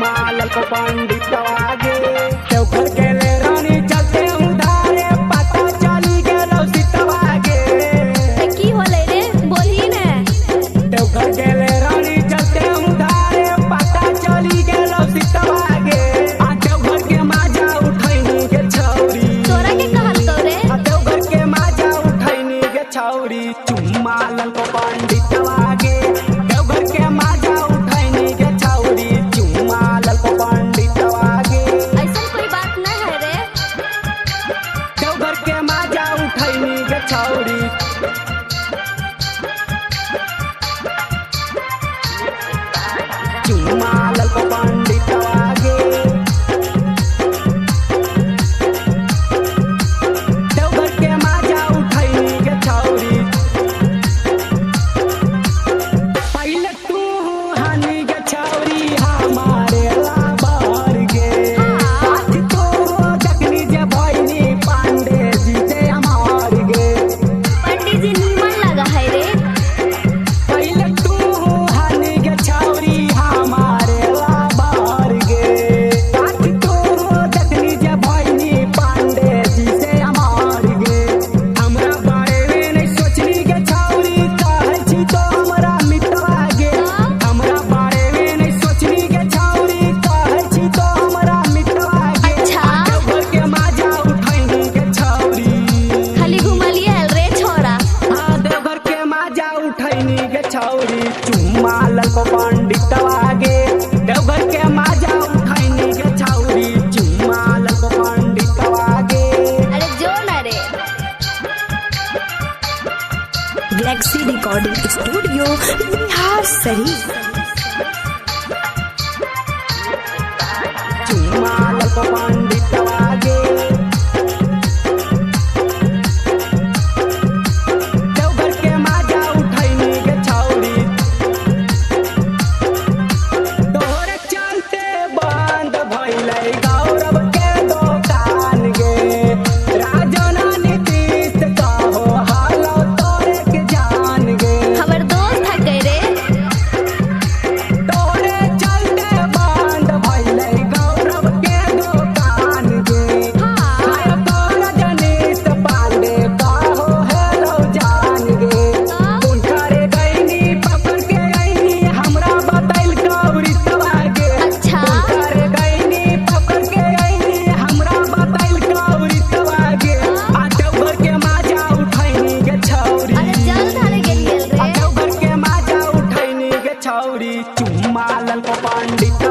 मालक पंडित आगे देवघर के ले रानी चलते उधारे पता चली गेलो सीतवागे की होले रे बोली ने देवघर के ले रानी चलते उधारे पता चली गेलो सीतवागे आ देवघर के माजा उठैनी के छौरी तोरा के कहल तो रे आ देवघर के माजा उठैनी के छौरी चुम्मा ललको पंडित आगे देवघर के माजा उठैनी के छौरी चुम्मा ललको पंडित आगे ऐसा कोई बात न है रे देवघर के माजा उठैनी के छौरी चुम्मा ललको पंडित आगे देवघर के माजा उठैनी के छौरी पहले तू हानि के छौरी हमारे लाबर गे आज तो जखनी जे भइनी पांडे जी से हमार गे पंडित जी नीमन लगा है रे पहले तू हानि के छौरी हमारे लाबर गे आज तो जखनी जे भइनी पांडे जी से हमार गे हमरा बारे में नहीं सोचनी के छौरी कहै छी तो हमरा मितवा गे हमरा बारे में नहीं सोचनी के छौरी कहै छी तो हमरा मितवा गे अच्छा। देवघर के माजा उठैनी के छौरी खाली घुमलिए रे छोरा हाँ देवघर के माजा उठैनी के छौरी चुम्मा ललको पंडित आगे देवघर के माजा उठैनी के छौरी चुम्मा ललको पंडित आगे अरे जो न रे Galaxy recording studio Bihar Sharif. चुम्मा ललको पंडित आगे देवघर के माजा उठैनी के छौरी तोहरे चलते बंद भइलै गौरव के दुकान गे राजना नीतीश कहो हालो तोरे के जान गे हमर दोस्त है कह रे तोरे चलते बंद भइलै गौरव के दुकान गे हाय तोरा जनीश पांडे कहो हेलो जान गे कौन करे गईनी पकड़ के आईनी हमरा बतैल कौरी तवागे अच्छा। कौन करे गईनी पकड़ के आईनी हमरा बतैल कौरी तवागे आ देवघर के माजा उठैनी के छौरी अरे जल धारे गेलिए रे देवघर के माजा उठैनी के छौरी चुम्मा ललको पंडित